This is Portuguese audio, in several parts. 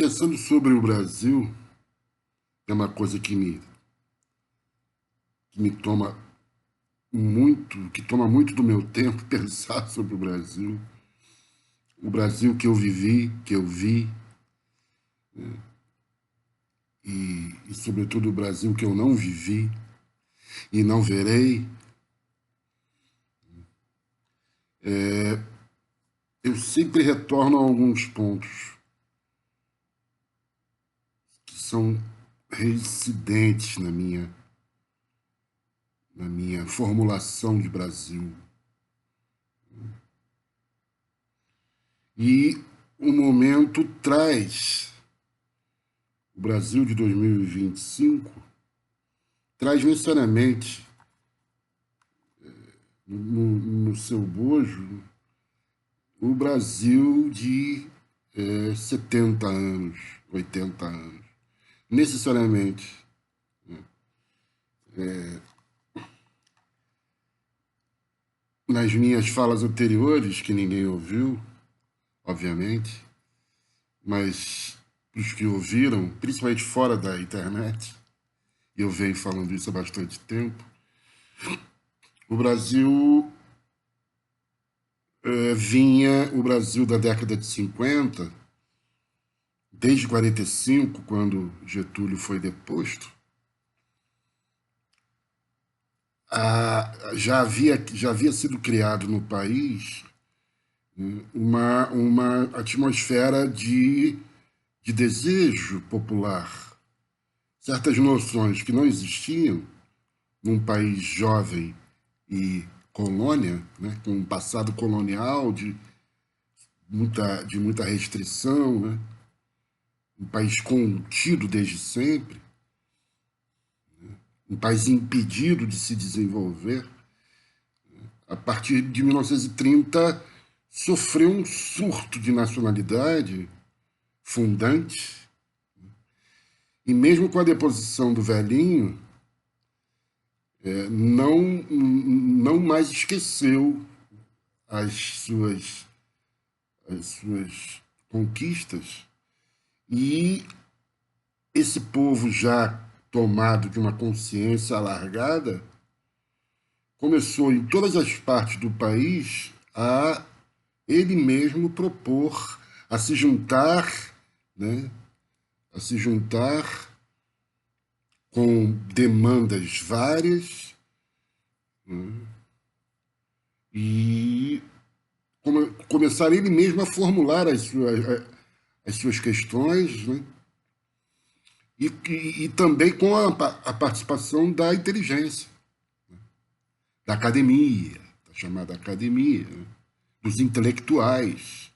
Pensando sobre o Brasil, é uma coisa que me toma muito do meu tempo pensar sobre o Brasil que eu vivi, que eu vi, e sobretudo o Brasil que eu não vivi e não verei. Eu sempre retorno a alguns pontos que são reincidentes na minha formulação de Brasil. E o momento traz, o Brasil de 2025, traz necessariamente no seu bojo o Brasil de 70 anos, 80 anos. Necessariamente. Nas minhas falas anteriores, que ninguém ouviu, obviamente, mas os que ouviram, principalmente fora da internet, e eu venho falando isso há bastante tempo, o Brasil o Brasil da década de 50, desde 45, quando Getúlio foi deposto, já havia sido criado no país uma atmosfera de desejo popular. Certas noções que não existiam num país jovem e colônia, né, com um passado colonial de muita restrição, né, um país contido desde sempre, um país impedido de se desenvolver. A partir de 1930, sofreu um surto de nacionalidade fundante, e mesmo com a deposição do velhinho, não mais esqueceu as suas conquistas, e esse povo já tomado de uma consciência alargada começou em todas as partes do país a ele mesmo propor, a se juntar, né, a se juntar com demandas várias, né, e começar ele mesmo a formular as suas questões, né, e também com a participação da inteligência, da academia, da chamada academia, né, dos intelectuais.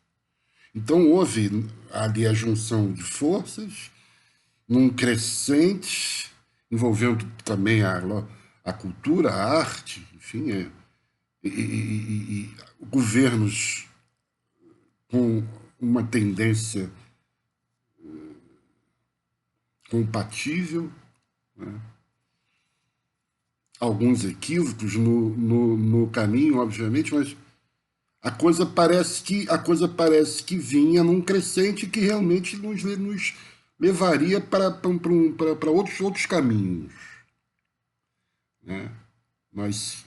Então houve ali a junção de forças num crescente, envolvendo também a cultura, a arte, enfim, e governos com uma tendência compatível, né? Alguns equívocos no caminho, obviamente, mas a coisa parece que vinha num crescente que realmente nos levaria para outros caminhos, né? Nós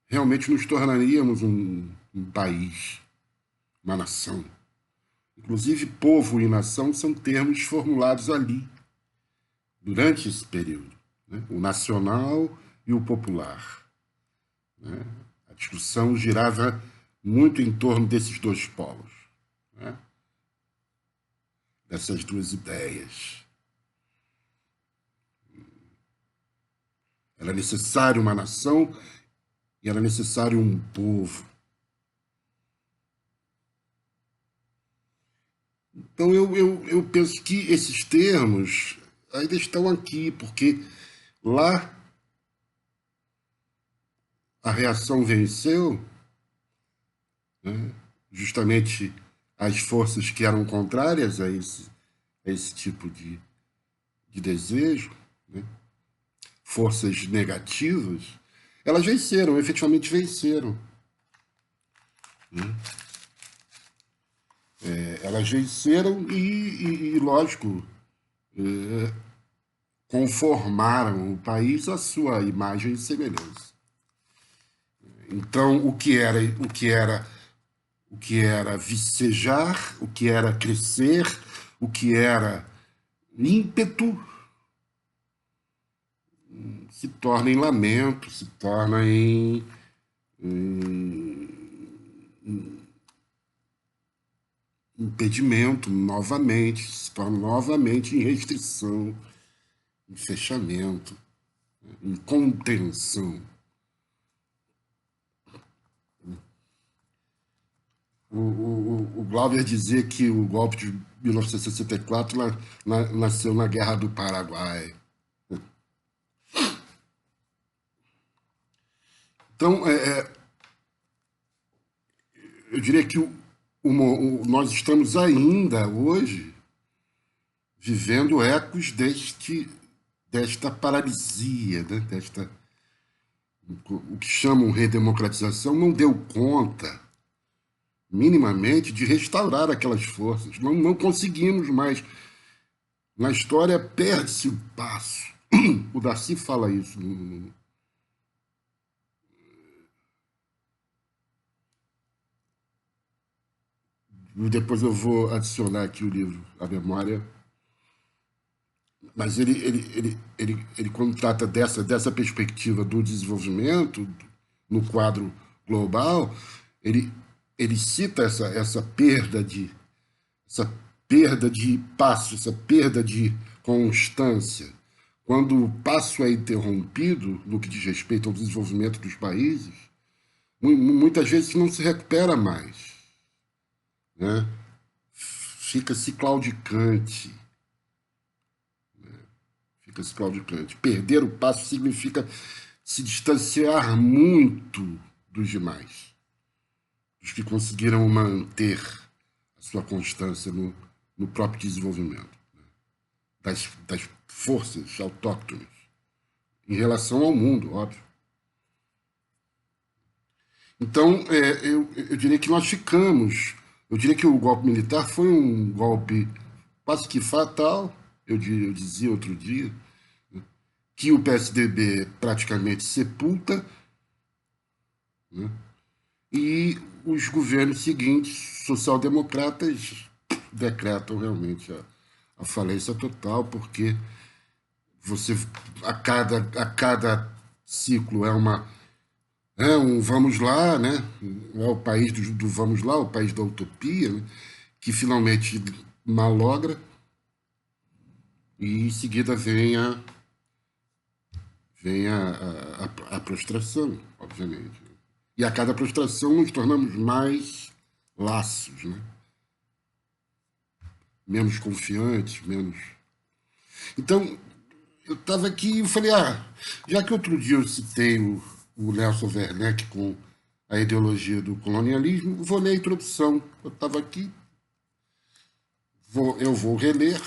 realmente nos tornaríamos um país, uma nação. Inclusive, povo e nação são termos formulados ali, durante esse período, né? O nacional e o popular, né? A discussão girava muito em torno desses dois polos, né? Dessas duas ideias. Era necessário uma nação e era necessário um povo. Então, eu penso que esses termos ainda estão aqui, porque lá a reação venceu, né, justamente as forças que eram contrárias a esse tipo de desejo, né, forças negativas, elas venceram, efetivamente venceram, né? Elas venceram lógico, conformaram o país à sua imagem e semelhança. Então, o que era vicejar, o que era crescer, o que era ímpeto, se torna em lamento, se torna em impedimento novamente, se torna novamente em restrição, em fechamento, em contenção. O Glauber dizia que o golpe de 1964 nasceu na Guerra do Paraguai. Então, eu diria que nós estamos ainda hoje vivendo ecos desta paralisia, né? O que chamam redemocratização não deu conta minimamente de restaurar aquelas forças. Não conseguimos mais. Na história perde-se o passo. O Darcy fala isso. Depois eu vou adicionar aqui o livro, a memória. Mas ele quando trata dessa perspectiva do desenvolvimento no quadro global, ele, ele cita essa perda de passo, essa perda de constância. Quando o passo é interrompido no que diz respeito ao desenvolvimento dos países, muitas vezes não se recupera mais, né? Fica-se claudicante. Fica-se claudicante. Perder o passo significa se distanciar muito dos demais, dos que conseguiram manter a sua constância no próprio desenvolvimento, né? Das forças autóctones, em relação ao mundo, óbvio. Então, eu diria que nós ficamos. Eu diria que o golpe militar foi um golpe quase que fatal, eu dizia outro dia, que o PSDB praticamente sepulta, né? E os governos seguintes, social-democratas, decretam realmente a falência total, porque você a cada ciclo é um vamos lá, né? É o país do vamos lá, o país da utopia, né? Que finalmente malogra e em seguida vem a prostração, obviamente. E a cada prostração nos tornamos mais laços, né? Menos confiantes, menos. Então, eu estava aqui e falei, já que outro dia eu citei o Nelson Werneck com a ideologia do colonialismo, vou ler a introdução. Eu estava aqui, eu vou reler,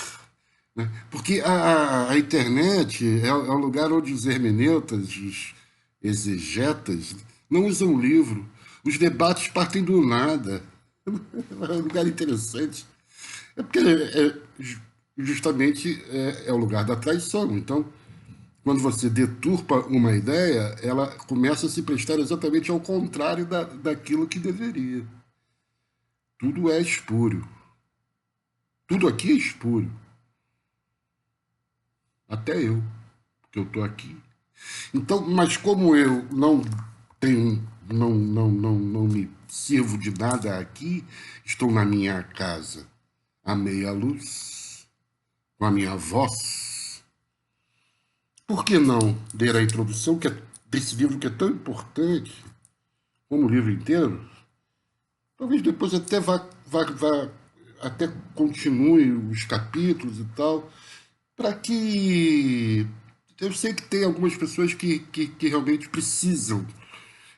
né? Porque a internet é o lugar onde os hermeneutas, os exegetas, não usam livro. Os debates partem do nada. É um lugar interessante. É porque justamente é o lugar da traição. Então, quando você deturpa uma ideia, ela começa a se prestar exatamente ao contrário daquilo que deveria. Tudo é espúrio. Tudo aqui é espúrio. Até eu, porque eu estou aqui. Então, mas como eu não tenho, não me sirvo de nada aqui, estou na minha casa à meia luz, com a minha voz. Por que não ler a introdução desse livro que é tão importante, como o livro inteiro? Talvez depois até até continue os capítulos e tal, para que eu sei que tem algumas pessoas que realmente precisam.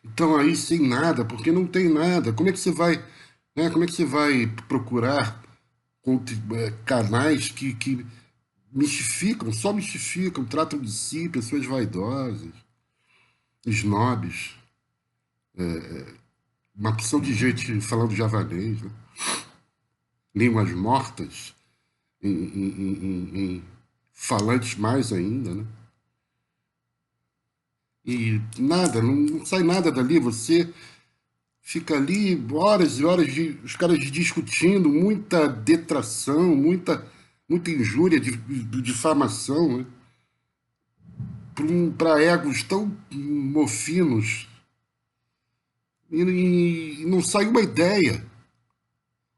Então aí sem nada, porque não tem nada. Como é que você vai, né? Como é que você vai procurar canais que mistificam, só mistificam, tratam de si, pessoas vaidosas, snobs, uma opção de gente falando javanês, né? línguas mortas, em falantes mais ainda, né? E nada, não sai nada dali, você fica ali horas e horas os caras discutindo, muita detração, muita injúria, difamação, né? Para egos tão mofinos, e não sai uma ideia.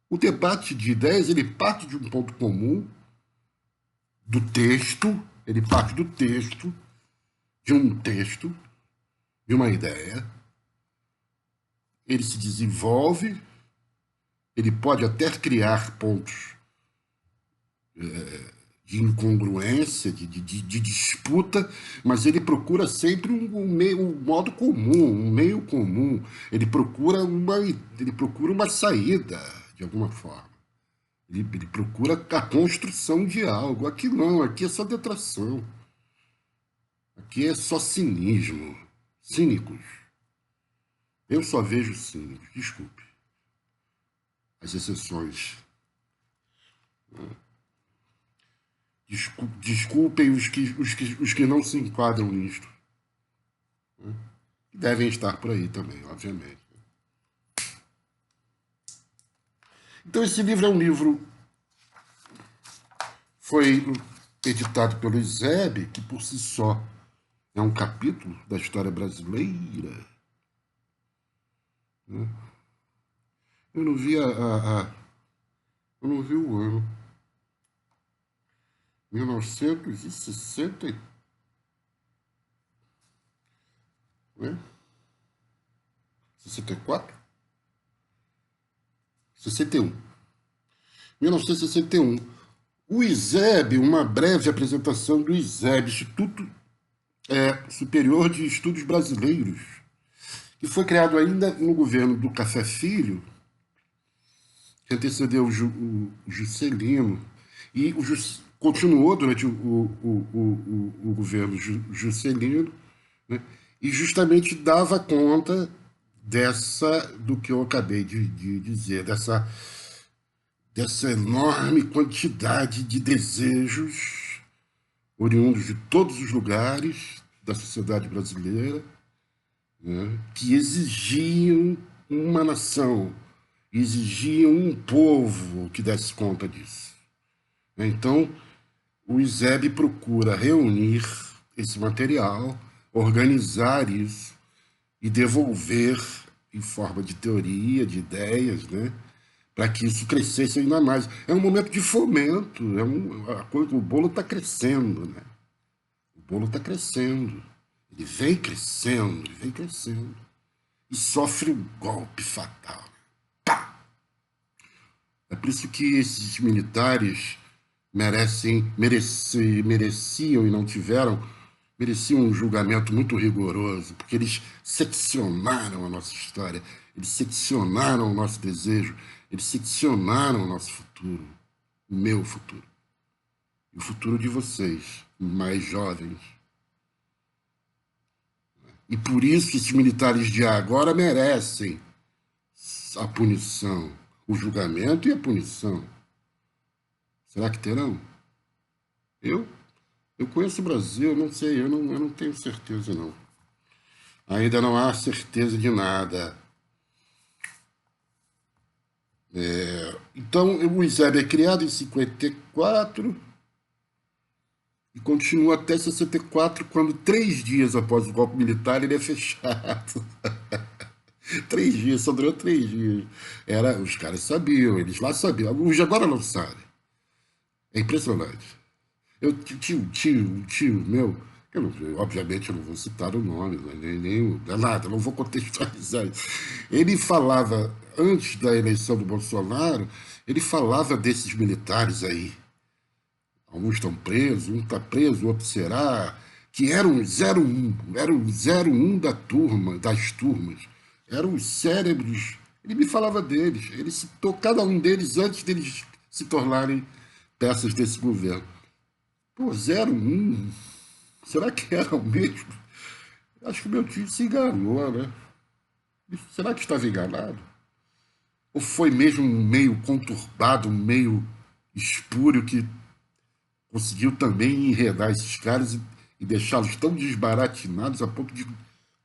O debate de ideias, ele parte de um ponto comum, do texto, ele parte do texto, de um texto, de uma ideia, ele se desenvolve, ele pode até criar pontos de incongruência, de disputa, mas ele procura sempre um modo comum, um meio comum. Ele procura uma saída, de alguma forma. Ele procura a construção de algo. Aqui não, aqui é só detração. Aqui é só cinismo. Cínicos. Eu só vejo cínicos, desculpe. As exceções. Desculpem os que não se enquadram nisto. Devem estar por aí também, obviamente. Então, esse livro é um livro. Foi editado pelo Eusébio, que por si só é um capítulo da história brasileira. Eu não vi eu não vi o ano. 1960, né? 64? 61. 1961. O ISEB, uma breve apresentação do ISEB, Instituto Superior de Estudos Brasileiros, que foi criado ainda no governo do Café Filho, que antecedeu o Juscelino, e continuou durante o governo Juscelino, né, e justamente dava conta do que eu acabei de dizer, dessa enorme quantidade de desejos oriundos de todos os lugares da sociedade brasileira, né, que exigiam uma nação, exigiam um povo que desse conta disso. Então, o ISEB procura reunir esse material, organizar isso e devolver em forma de teoria, de ideias, né, para que isso crescesse ainda mais. É um momento de fomento, o bolo está crescendo, né? O bolo está crescendo, ele vem crescendo, e sofre um golpe fatal. Pá! É por isso que esses militares mereciam e não tiveram, mereciam um julgamento muito rigoroso, porque eles seccionaram a nossa história, eles seccionaram o nosso desejo, eles seccionaram o nosso futuro, o meu futuro, e o futuro de vocês, mais jovens. E por isso que esses militares de agora merecem a punição, o julgamento e a punição. Será que terão? Eu conheço o Brasil, eu não sei, eu não tenho certeza, não. Ainda não há certeza de nada. Então, o ISEB é criado em 54 e continua até 64, quando 3 dias após o golpe militar ele é fechado. 3 dias, só durou 3 dias. Os caras sabiam, eles lá sabiam. Os de agora não sabem. É impressionante. Eu tinha um tio meu, obviamente eu não vou citar o nome, nem nada, não vou contextualizar isso. Ele falava, antes da eleição do Bolsonaro, ele falava desses militares aí. Alguns estão presos, um está preso, o outro será, que eram 01, eram 01 das turmas, eram os cérebros. Ele me falava deles, ele citou cada um deles antes deles se tornarem peças desse governo. Pô, 01, será que era o mesmo? Acho que meu tio se enganou, né? Será que estava enganado? ou foi mesmo um meio conturbado, um meio espúrio que conseguiu também enredar esses caras e deixá-los tão desbaratinados a ponto de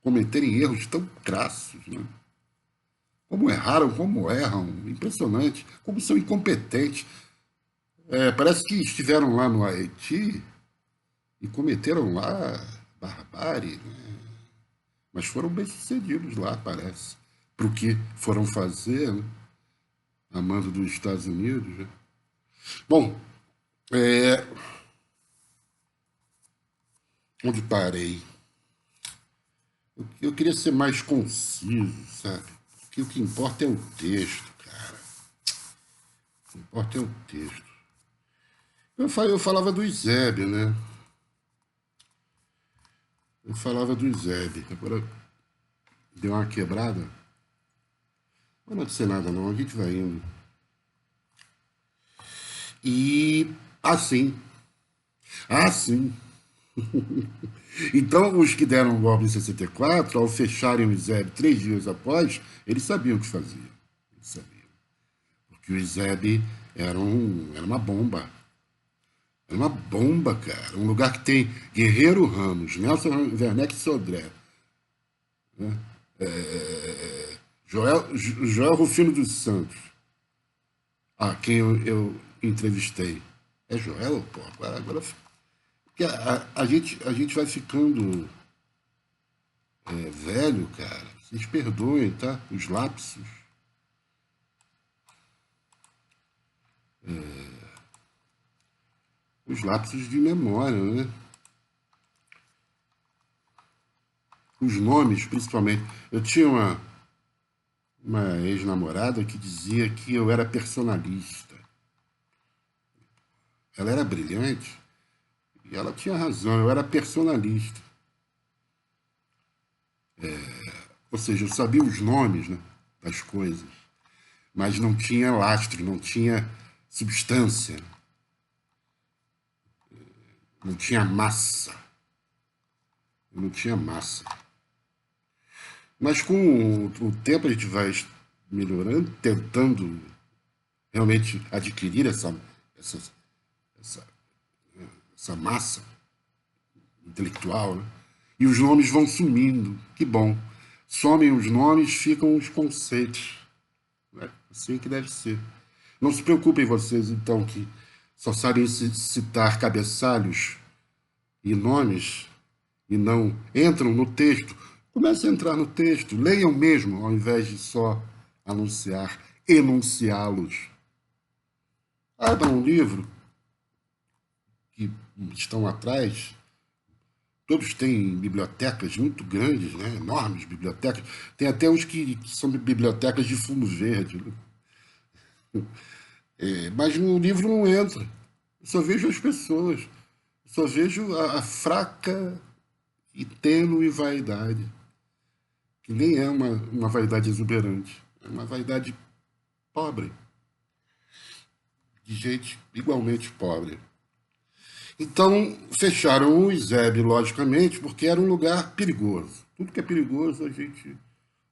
cometerem erros tão crassos, né? Como erraram, como erram, impressionante, como são incompetentes. Parece que estiveram lá no Haiti e cometeram lá barbárie, né? Mas foram bem-sucedidos lá, parece, para o que foram fazer, né? A mando dos Estados Unidos. Né? Bom, é, onde parei? Eu queria ser mais conciso, sabe? Porque o que importa é o texto, cara. O que importa é o texto. Eu falava do Eusébio, né? Eu falava do Eusébio. Agora deu uma quebrada. Não vai acontecer nada, não. A gente vai indo. E assim. Ah, sim. Então, os que deram o golpe em 64, ao fecharem o ISEB 3 dias após, eles sabiam o que faziam. Eles sabiam. Porque o ISEB era uma bomba. Era uma bomba, cara. Um lugar que tem Guerreiro Ramos, Nelson Werneck Sodré, né? Joel Rufino dos Santos, quem eu entrevistei. É Joel? Pô, agora porque a gente vai ficando velho, cara. Vocês perdoem, tá? Os lapsos. Os lapsos de memória, né? Os nomes, principalmente. Eu tinha uma ex-namorada que dizia que eu era personalista. Ela era brilhante e ela tinha razão, eu era personalista. Ou seja, eu sabia os nomes, né, das coisas, mas não tinha lastro, não tinha substância, não tinha massa. Eu não tinha massa. Mas com o tempo a gente vai melhorando, tentando realmente adquirir essa, essa, essa massa intelectual, né? E os nomes vão sumindo. Que bom. Somem os nomes, ficam os conceitos. É assim que deve ser. Não se preocupem vocês, então, que só sabem citar cabeçalhos e nomes e não entram no texto. Comecem a entrar no texto, leiam mesmo, ao invés de só anunciar, enunciá-los. Abram um livro que estão atrás. Todos têm bibliotecas muito grandes, né? Enormes bibliotecas. Tem até uns que são bibliotecas de fundo verde. Né? Mas no livro não entra. Eu só vejo as pessoas. Eu só vejo a fraca e tênue vaidade. Que nem é uma vaidade exuberante. É uma vaidade pobre. De gente igualmente pobre. Então, fecharam o ISEB, logicamente, porque era um lugar perigoso. Tudo que é perigoso a gente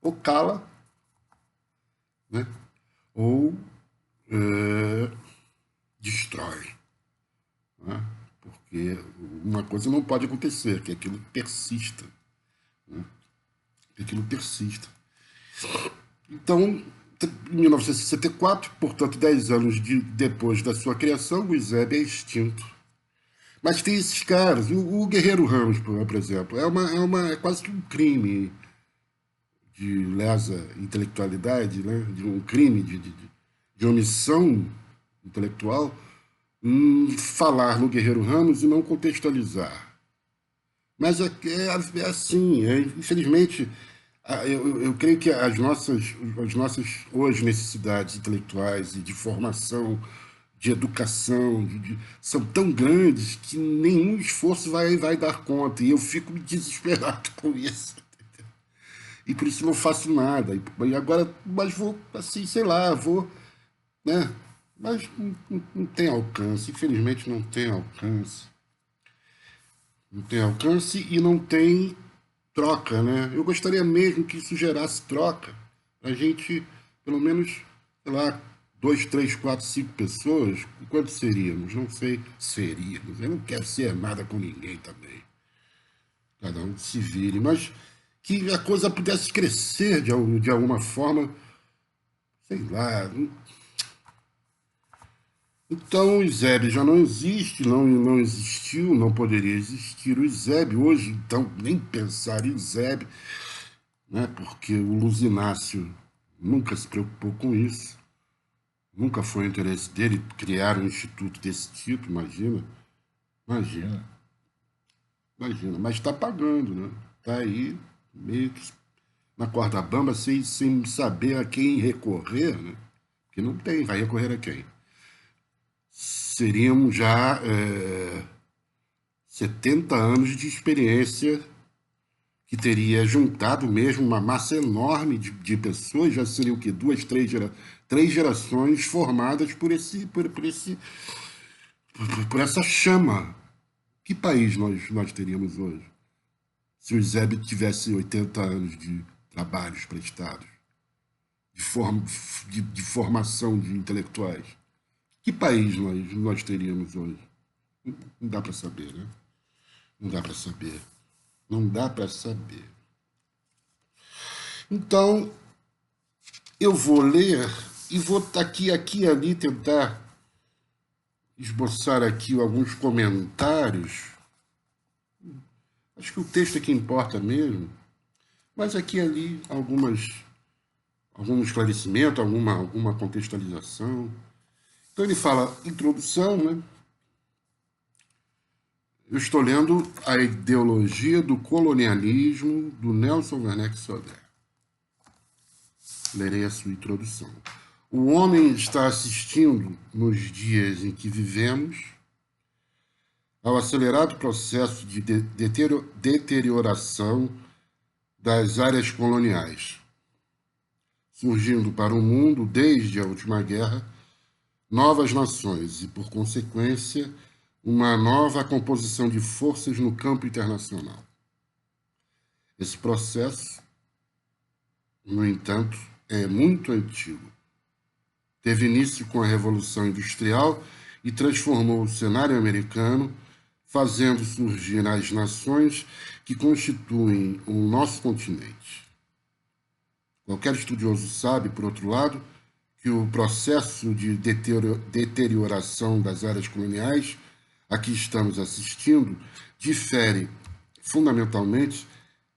ou cala, né? Ou destrói. Né? Porque uma coisa não pode acontecer, que aquilo persista. Né? Que aquilo persista. Então, em 1964, portanto, 10 anos depois da sua criação, o ISEB é extinto. Mas tem esses caras, o Guerreiro Ramos, por exemplo, é quase que um crime de lesa intelectualidade, né? De um crime de omissão intelectual, falar no Guerreiro Ramos e não contextualizar. Mas é assim, infelizmente, eu creio que as nossas hoje necessidades intelectuais e de formação, de educação, são tão grandes que nenhum esforço vai dar conta. E eu fico desesperado com isso. E por isso não faço nada. E agora, mas vou, assim, sei lá, vou, né? Mas não tem alcance, infelizmente não tem alcance. Não tem alcance e não tem troca, né? Eu gostaria mesmo que isso gerasse troca. A gente, pelo menos, sei lá, 2, 3, 4, 5 pessoas, quantos seríamos? Não sei, seríamos. Eu não quero ser nada com ninguém também. Cada um se vire, mas que a coisa pudesse crescer de alguma forma, sei lá. Então o ISEB já não existe, não existiu, não poderia existir o ISEB. Hoje, então, nem pensar em ISEB, né, porque o Luiz Inácio nunca se preocupou com isso, nunca foi o interesse dele criar um instituto desse tipo, imagina, imagina, imagina, mas está pagando, né? Está aí meio que na corda bamba, sem saber a quem recorrer, né? Porque não tem, vai recorrer a quem? Seríamos já 70 anos de experiência que teria juntado mesmo uma massa enorme de pessoas, já seriam o quê? Duas, três gerações formadas por essa chama. Que país nós teríamos hoje? Se o ISEB tivesse 80 anos de trabalhos prestados, de, form, de formação de intelectuais. Que país nós teríamos hoje? Não dá para saber, né? Não dá para saber. Não dá para saber. Então, eu vou ler e vou aqui e ali tentar esboçar aqui alguns comentários. Acho que o texto é que importa mesmo, mas aqui e ali algum esclarecimento, alguma contextualização. Então ele fala, introdução, né? Eu estou lendo A Ideologia do Colonialismo, do Nelson Werneck Sodré. Lerei a sua introdução. O homem está assistindo, nos dias em que vivemos, ao acelerado processo de deterioração das áreas coloniais, surgindo para o mundo, desde a última guerra, novas nações e, por consequência, uma nova composição de forças no campo internacional. Esse processo, no entanto, é muito antigo. Teve início com a Revolução Industrial e transformou o cenário americano, fazendo surgir as nações que constituem o nosso continente. Qualquer estudioso sabe, por outro lado, que o processo de deterioração das áreas coloniais a que estamos assistindo difere fundamentalmente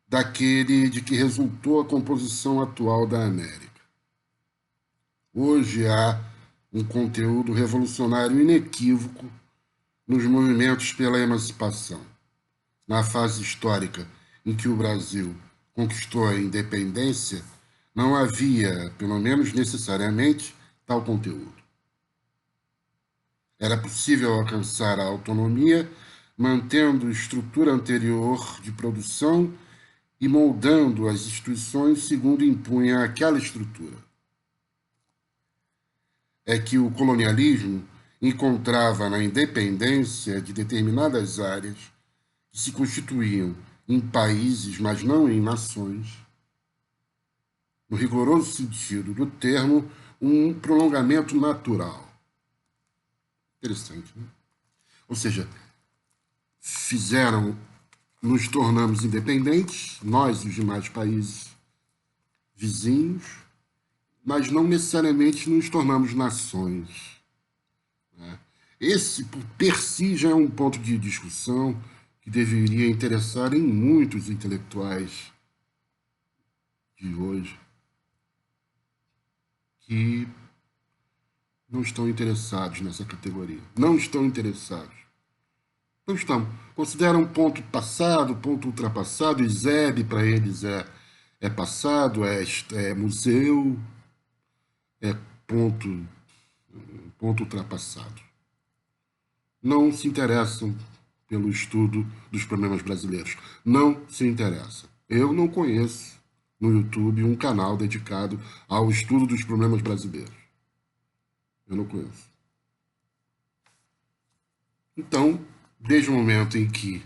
daquele de que resultou a composição atual da América. Hoje há um conteúdo revolucionário inequívoco nos movimentos pela emancipação. Na fase histórica em que o Brasil conquistou a independência, não havia, pelo menos necessariamente, tal conteúdo. Era possível alcançar a autonomia mantendo a estrutura anterior de produção e moldando as instituições segundo impunha aquela estrutura. É que o colonialismo encontrava na independência de determinadas áreas que se constituíam em países, mas não em nações, no rigoroso sentido do termo, um prolongamento natural. Interessante, né? Ou seja, nos tornamos independentes, nós e os demais países vizinhos, mas não necessariamente nos tornamos nações. Né? Esse, per si, já é um ponto de discussão que deveria interessar em muitos intelectuais de hoje, que não estão interessados nessa categoria. Não estão interessados. Não estão. Consideram ponto passado, ponto ultrapassado, ISEB para eles é passado, é museu, é ponto ultrapassado. Não se interessam pelo estudo dos problemas brasileiros. Não se interessam. Eu não conheço no YouTube um canal dedicado ao estudo dos problemas brasileiros. Eu não conheço. Então, desde o momento em que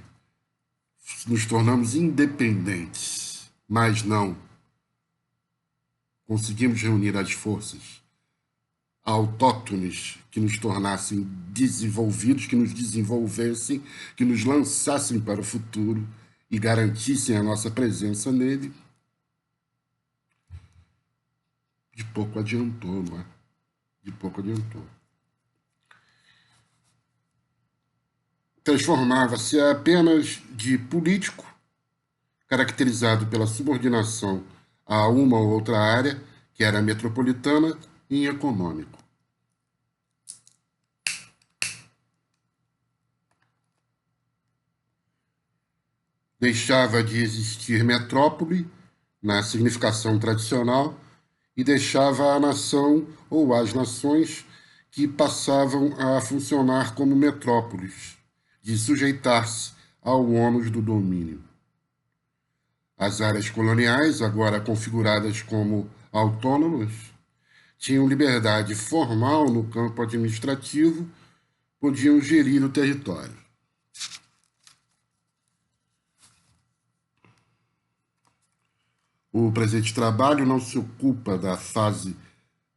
nos tornamos independentes, mas não conseguimos reunir as forças autóctones que nos tornassem desenvolvidos, que nos desenvolvessem, que nos lançassem para o futuro e garantissem a nossa presença nele, de pouco adiantou, não é? De pouco adiantou. Transformava-se apenas de político, caracterizado pela subordinação a uma ou outra área, que era metropolitana, em econômico. Deixava de existir metrópole, na significação tradicional, e deixava a nação ou as nações que passavam a funcionar como metrópoles, de sujeitar-se ao ônus do domínio. As áreas coloniais, agora configuradas como autônomas, tinham liberdade formal no campo administrativo, podiam gerir o território. O presente trabalho não se ocupa da fase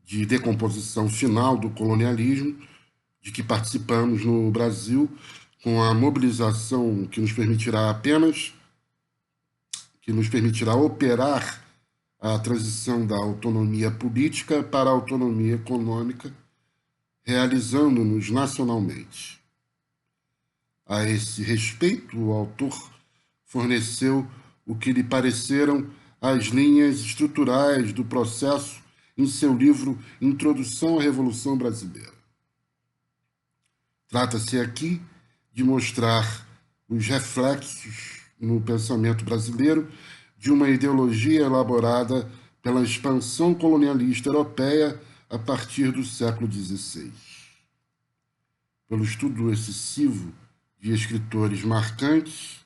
de decomposição final do colonialismo, de que participamos no Brasil, com a mobilização que nos permitirá operar a transição da autonomia política para a autonomia econômica, realizando-nos nacionalmente. A esse respeito, o autor forneceu o que lhe pareceram as linhas estruturais do processo em seu livro Introdução à Revolução Brasileira. Trata-se aqui de mostrar os reflexos no pensamento brasileiro de uma ideologia elaborada pela expansão colonialista europeia a partir do século XVI. Pelo estudo excessivo de escritores marcantes,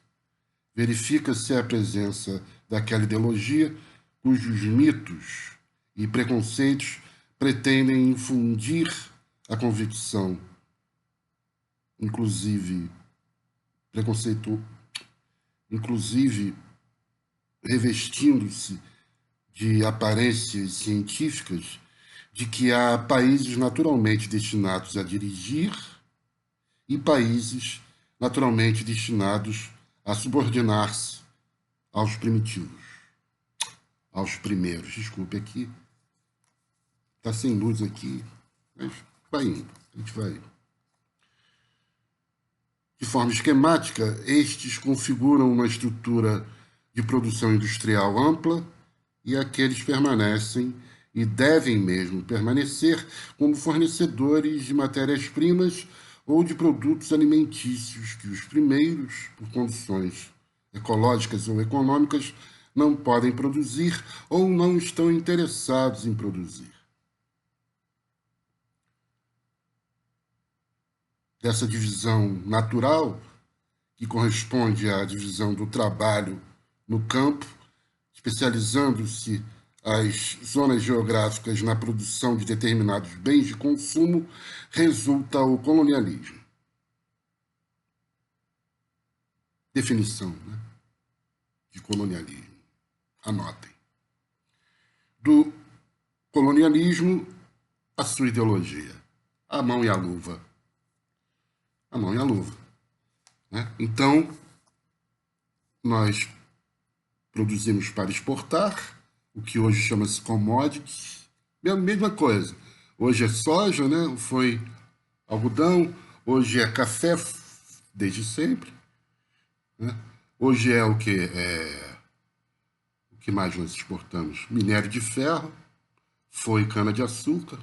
verifica-se a presença daquela ideologia cujos mitos e preconceitos pretendem infundir a convicção, inclusive revestindo-se de aparências científicas, de que há países naturalmente destinados a dirigir e países naturalmente destinados a subordinar-se aos primitivos, aos primeiros. Desculpe aqui, está sem luz aqui, mas vai indo, a gente vai indo. De forma esquemática, estes configuram uma estrutura de produção industrial ampla e aqueles permanecem e devem mesmo permanecer como fornecedores de matérias-primas ou de produtos alimentícios que os primeiros, por condições ecológicas ou econômicas, não podem produzir ou não estão interessados em produzir. Dessa divisão natural, que corresponde à divisão do trabalho no campo, especializando-se as zonas geográficas na produção de determinados bens de consumo, resulta o colonialismo. Definição, né, de colonialismo. Anotem. Do colonialismo, a sua ideologia. A mão e a luva. A mão e a luva. Né? Então, nós produzimos para exportar, o que hoje chama-se commodities, mesma coisa. Hoje é soja, né? Foi algodão, hoje é café, desde sempre. Né? Hoje é o que? O que mais nós exportamos? Minério de ferro, foi cana-de-açúcar.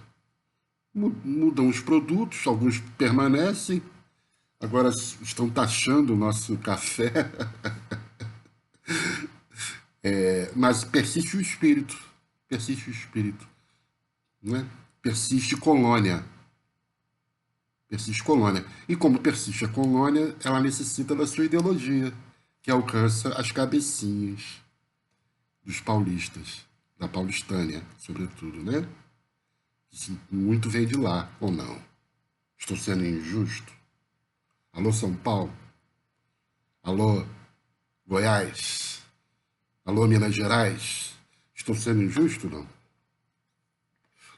Mudam os produtos, alguns permanecem. Agora estão taxando o nosso café. Mas persiste o espírito. Persiste o espírito. Né? Persiste colônia. Persiste colônia. E como persiste a colônia, ela necessita da sua ideologia, que alcança as cabecinhas dos paulistas, da Paulistânia, sobretudo, né? Muito vem de lá, ou não? Estou sendo injusto? Alô, São Paulo? Alô, Goiás? Alô, Minas Gerais? Estou sendo injusto, não?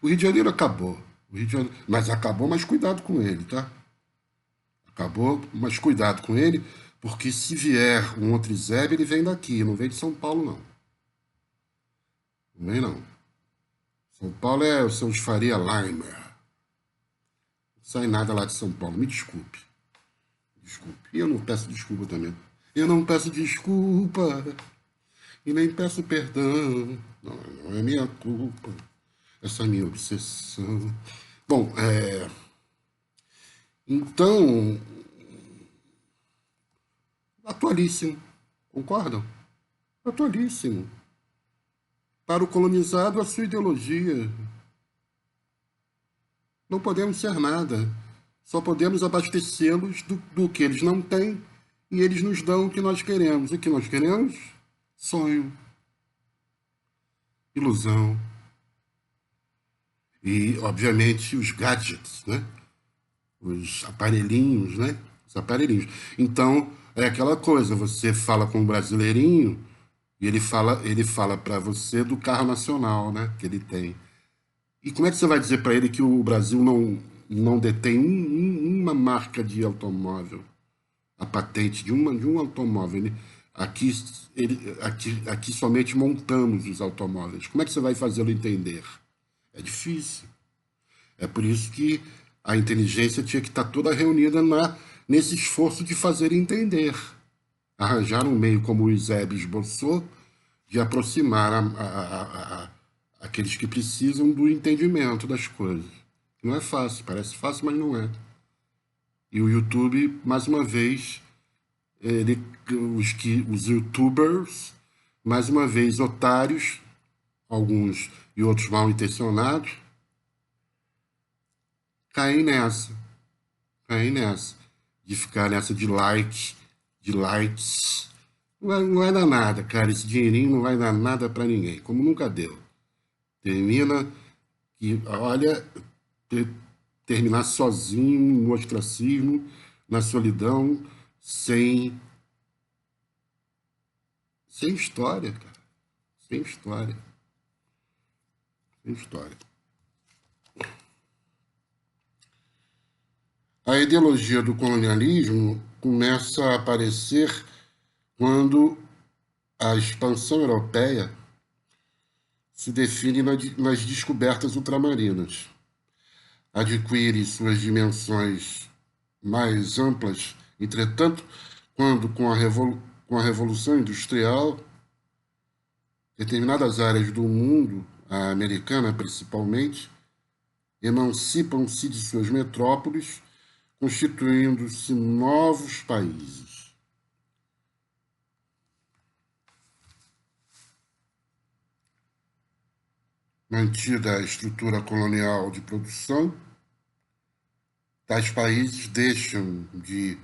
O Rio de Janeiro acabou. O Rio de Janeiro. Mas acabou, mas cuidado com ele, tá? Acabou, mas cuidado com ele, porque se vier um outro Zeb, ele vem daqui, não vem de São Paulo, não. Não vem, não. São Paulo é o seu Faria Limer. Não sai nada lá de São Paulo, me desculpe. Desculpe. E eu não peço desculpa também. Eu não peço desculpa e nem peço perdão. Não, não é minha culpa. Essa é a minha obsessão. Bom, então, atualíssimo. Concordam? Atualíssimo. Para o colonizado, a sua ideologia. Não podemos ser nada. Só podemos abastecê-los do que eles não têm e eles nos dão o que nós queremos. O que nós queremos? Sonho, ilusão. E, obviamente, os gadgets, né? Os aparelhinhos, né? Os aparelhinhos. Então, é aquela coisa, você fala com um brasileirinho e ele fala para você do carro nacional, né? Que ele tem. E como é que você vai dizer para ele que o Brasil não detém uma marca de automóvel, a patente de um automóvel? Aqui somente montamos os automóveis. Como é que você vai fazê-lo entender? É difícil. É por isso que a inteligência tinha que estar toda reunida nesse esforço de fazer entender. Arranjar um meio, como o Eusébio esboçou, de aproximar aqueles que precisam do entendimento das coisas. Não é fácil, parece fácil, mas não é. E o YouTube, mais uma vez, os YouTubers, mais uma vez, otários, alguns e outros mal intencionados, caem nessa, caem nessa, de ficar nessa de likes. Não vai dar nada, cara, esse dinheirinho não vai dar nada para ninguém, como nunca deu. Termina que, olha, terminar sozinho, no ostracismo, na solidão, sem história, cara. Sem história. Sem história. A ideologia do colonialismo começa a aparecer quando a expansão europeia se define nas descobertas ultramarinas, adquire suas dimensões mais amplas. Entretanto, quando com a Revolução Industrial, determinadas áreas do mundo, a americana principalmente, emancipam-se de suas metrópoles, constituindo-se novos países. Mantida a estrutura colonial de produção, tais países deixam de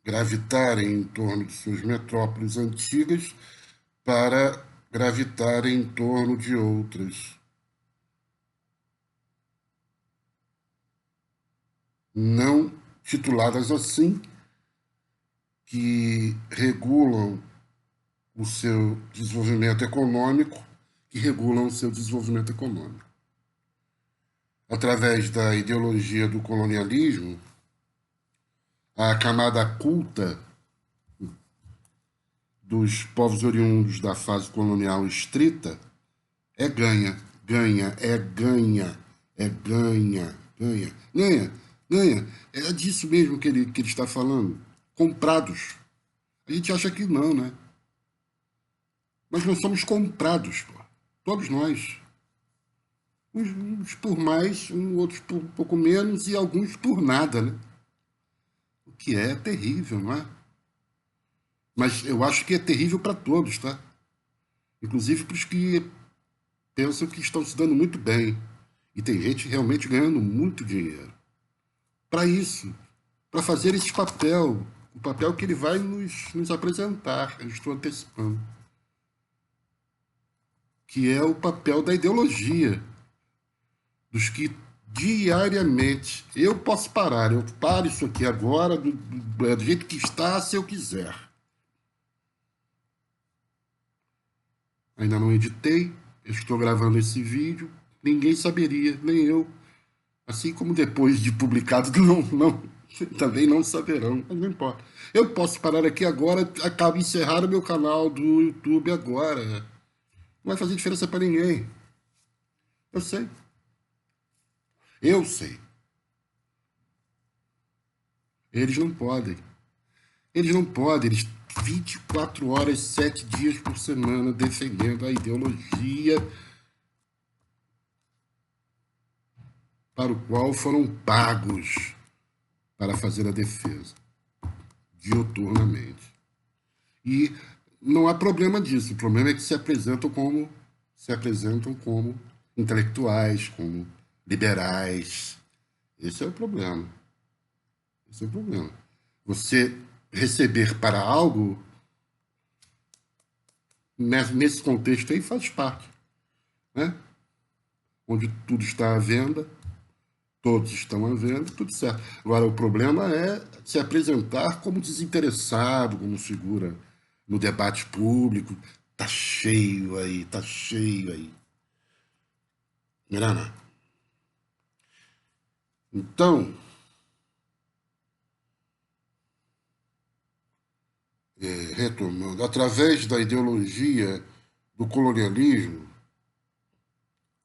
gravitarem em torno de suas metrópoles antigas para gravitarem em torno de outras, não tituladas assim, que regulam o seu desenvolvimento econômico, Através da ideologia do colonialismo, a camada culta dos povos oriundos da fase colonial estrita é ganha, ganha, é ganha, é ganha, ganha, ganha, ganha. É disso mesmo que ele está falando. Comprados. A gente acha que não, né? Mas nós somos comprados, pô. Todos nós. Uns por mais, outros por um pouco menos e alguns por nada, né? O que é terrível, não é? Mas eu acho que é terrível para todos, tá? Inclusive para os que pensam que estão se dando muito bem. E tem gente realmente ganhando muito dinheiro. Para isso, para fazer esse papel, o papel que ele vai nos apresentar, eu estou antecipando, que é o papel da ideologia, dos que diariamente, eu posso parar, eu paro isso aqui agora, do jeito que está, se eu quiser. Ainda não editei, eu estou gravando esse vídeo, ninguém saberia, nem eu, Assim como depois de publicado, também não saberão, mas não importa. Eu posso parar aqui agora, acabo de encerrar o meu canal do YouTube agora. Não vai fazer diferença para ninguém. Eu sei. Eu sei. Eles não podem. Eles não podem. Eles 24 horas, 7 dias por semana defendendo a ideologia para o qual foram pagos para fazer a defesa, diuturnamente. E não há problema disso. O problema é que se apresentam como intelectuais, como liberais. Esse é o problema. Esse é o problema. Você receber para algo, nesse contexto aí, faz parte, né? Onde tudo está à venda, todos estão à venda, tudo certo. Agora, o problema é se apresentar como desinteressado, como figura no debate público. Tá cheio aí, tá cheio aí. Mirana. Então, retomando, através da ideologia do colonialismo,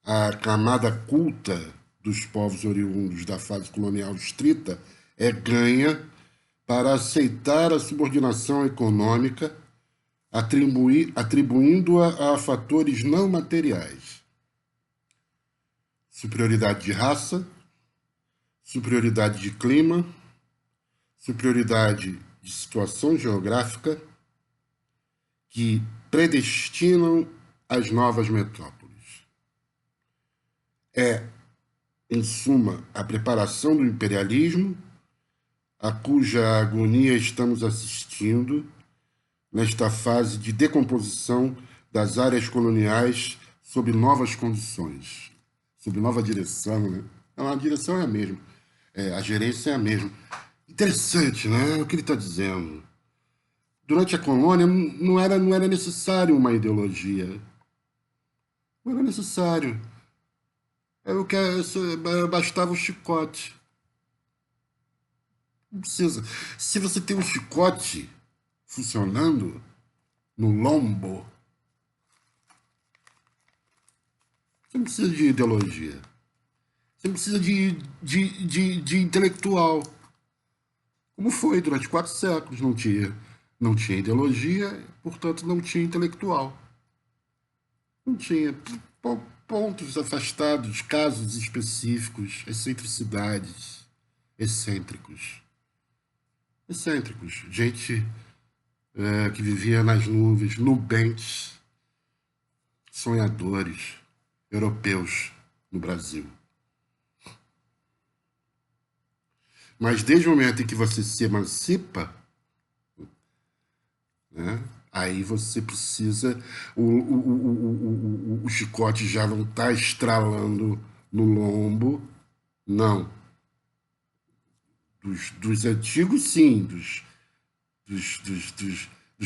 a camada culta dos povos oriundos da fase colonial distrita é ganha para aceitar a subordinação econômica, atribuindo-a a fatores não materiais. Superioridade de raça, superioridade de clima, superioridade de situação geográfica que predestinam as novas metrópoles. É, em suma, a preparação do imperialismo, a cuja agonia estamos assistindo nesta fase de decomposição das áreas coloniais sob novas condições, sob nova direção, né? Não, a direção é a mesma, a gerência é a mesma. Interessante, né? O que ele está dizendo. Durante a colônia não era necessário uma ideologia. Não era necessário. Bastava o chicote. Não precisa. Se você tem um chicote funcionando no lombo, você não precisa de ideologia. Você não precisa de intelectual. Como foi durante 4 séculos. Não tinha ideologia, portanto não tinha intelectual. Não tinha. Pontos afastados, casos específicos, excentricidades, excêntricos. Excêntricos. Gente que vivia nas nuvens, nubentes, sonhadores, europeus no Brasil. Mas desde o momento em que você se emancipa, né, aí você precisa. O chicote já não está estralando no lombo, não. Dos antigos, sim, dos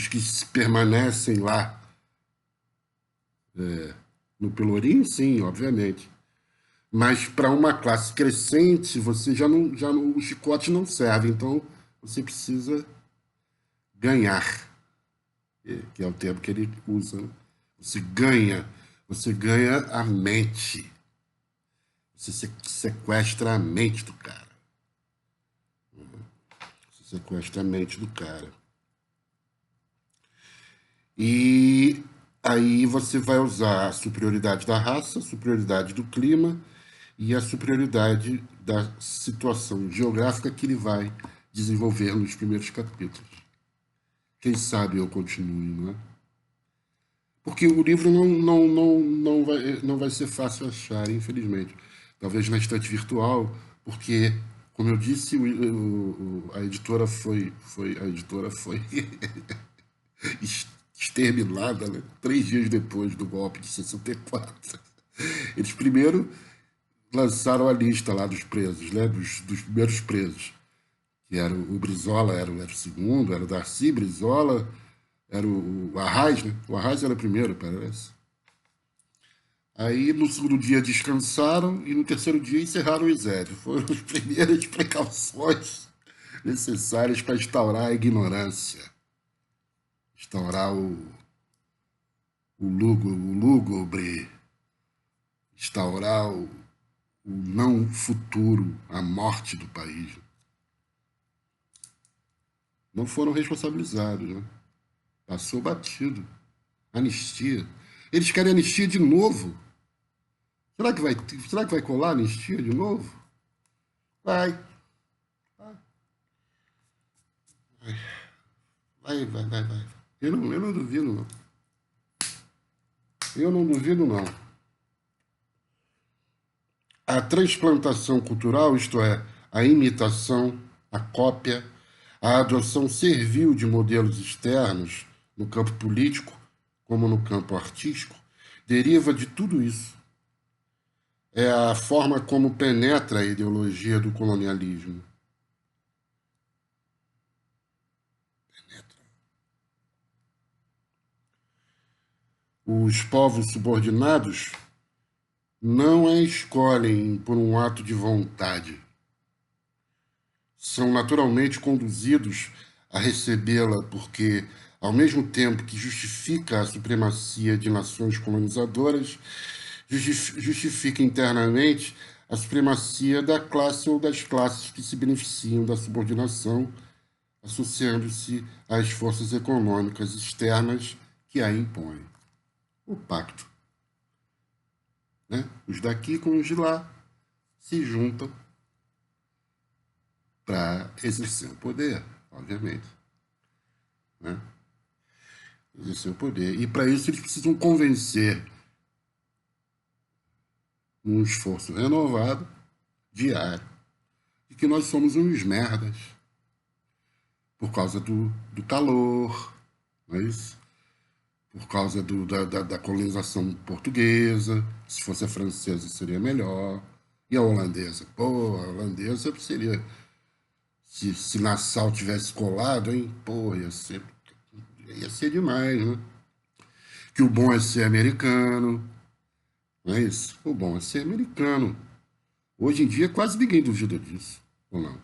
que permanecem lá. No Pelourinho, sim, obviamente. Mas para uma classe crescente, você o chicote não serve. Então, você precisa ganhar, que é o termo que ele usa. Né? Você ganha a mente. Você sequestra a mente do cara. Você sequestra a mente do cara. E aí você vai usar a superioridade da raça, a superioridade do clima e a superioridade da situação geográfica que ele vai desenvolver nos primeiros capítulos. Quem sabe eu continue, não é? Porque o livro não vai ser fácil achar, infelizmente. Talvez na estante virtual, porque, como eu disse, a editora foi exterminada, né? 3 dias depois do golpe de 64. Eles primeiro lançaram a lista lá dos presos, né? Dos primeiros presos, que era o Brizola, era o segundo, era o Darcy Brizola, era o Arraes, né? O Arraes era o primeiro, parece. Aí no segundo dia descansaram e no terceiro dia encerraram o exército. Foram as primeiras precauções necessárias para instaurar a ignorância, instaurar o lúgubre, instaurar o não futuro, a morte do país. Não foram responsabilizados, né? Passou batido. Anistia. Eles querem anistia de novo. Será que vai colar anistia de novo? Vai. Vai. Eu não duvido, não. Eu não duvido, não. A transplantação cultural, isto é, a imitação, a cópia, a adoção servil de modelos externos no campo político, como no campo artístico, deriva de tudo isso. É a forma como penetra a ideologia do colonialismo. Os povos subordinados não a escolhem por um ato de vontade. São naturalmente conduzidos a recebê-la porque, ao mesmo tempo que justifica a supremacia de nações colonizadoras, justifica internamente a supremacia da classe ou das classes que se beneficiam da subordinação, associando-se às forças econômicas externas que a impõem. O pacto. Né? Os daqui com os de lá se juntam para exercer o poder, obviamente. Né? Exercer o poder. E para isso eles precisam convencer, num esforço renovado, diário, de que nós somos uns merdas por causa do calor, não é isso? Por causa da colonização portuguesa. Se fosse a francesa seria melhor. E a holandesa? Pô, a holandesa seria... Se Nassau tivesse colado, hein? Pô, ia ser demais, né? Que o bom é ser americano, não é isso? O bom é ser americano. Hoje em dia quase ninguém duvida disso, ou não?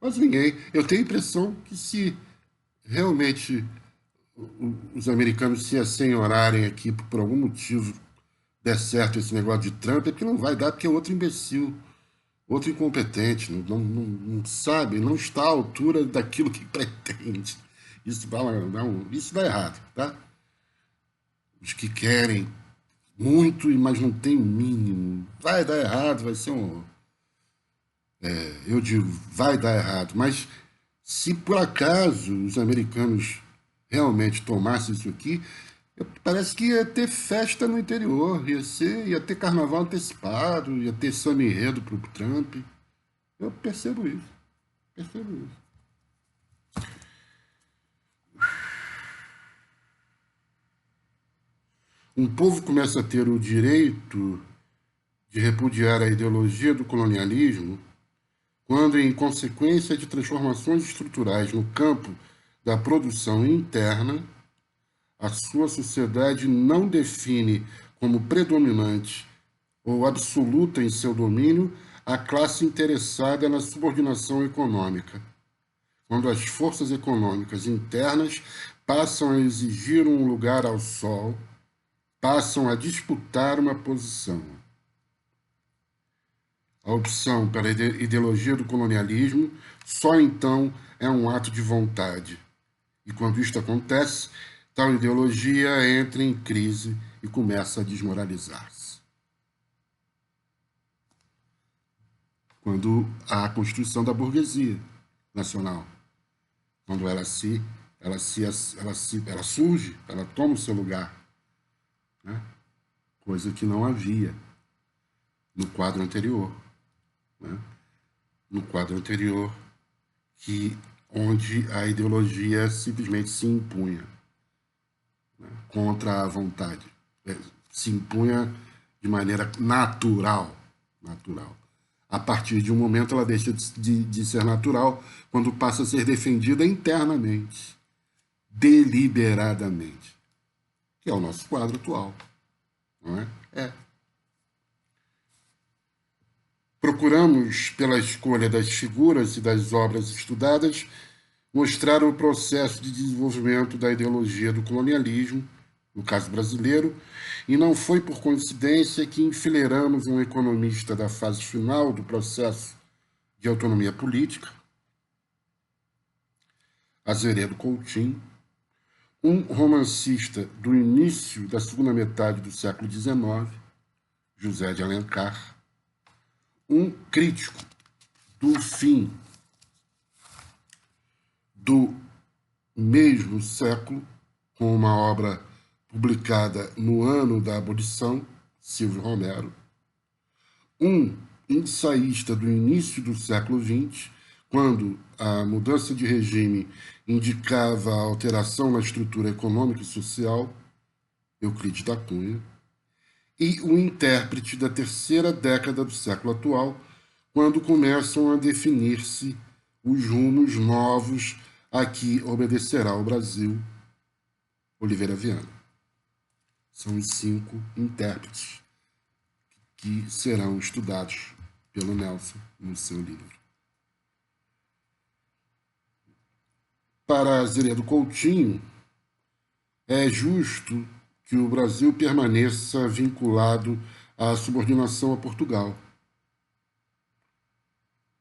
Quase ninguém. Eu tenho a impressão que se realmente os americanos se assenhorarem aqui por algum motivo der certo esse negócio de Trump, é que não vai dar, porque é outro imbecil, outro incompetente, não sabe, não está à altura daquilo que pretende. Isso dá errado, tá? Os que querem muito, mas não tem o mínimo, vai dar errado, vai ser um horror. Eu digo, vai dar errado, mas se por acaso os americanos realmente tomassem isso aqui, parece que ia ter festa no interior, ia ter carnaval antecipado, ia ter samba enredo para o Trump. Eu percebo isso. Um povo começa a ter o direito de repudiar a ideologia do colonialismo quando, em consequência de transformações estruturais no campo da produção interna, a sua sociedade não define como predominante ou absoluta em seu domínio a classe interessada na subordinação econômica, quando as forças econômicas internas passam a exigir um lugar ao sol, passam a disputar uma posição. A opção pela ideologia do colonialismo só então é um ato de vontade. E quando isto acontece, tal ideologia entra em crise e começa a desmoralizar-se. Quando há a constituição da burguesia nacional, quando ela surge, ela toma o seu lugar, né? Coisa que não havia no quadro anterior. Né? No quadro anterior, onde a ideologia simplesmente se impunha, né? Contra a vontade. Se impunha de maneira natural. A partir de um momento ela deixa de ser natural quando passa a ser defendida internamente, deliberadamente, que é o nosso quadro atual. Não é? É. Procuramos, pela escolha das figuras e das obras estudadas, mostrar o processo de desenvolvimento da ideologia do colonialismo, no caso brasileiro, e não foi por coincidência que enfileiramos um economista da fase final do processo de autonomia política, Azeredo Coutinho, um romancista do início da segunda metade do século XIX, José de Alencar, um crítico do fim do mesmo século, com uma obra publicada no ano da abolição, Silvio Romero, um ensaísta do início do século XX, quando a mudança de regime indicava a alteração na estrutura econômica e social, Euclides da Cunha, e o intérprete da terceira década do século atual, quando começam a definir-se os rumos novos a que obedecerá o Brasil, Oliveira Viana. São os 5 intérpretes que serão estudados pelo Nelson no seu livro. Para Azeredo Coutinho, é justo que o Brasil permaneça vinculado à subordinação a Portugal,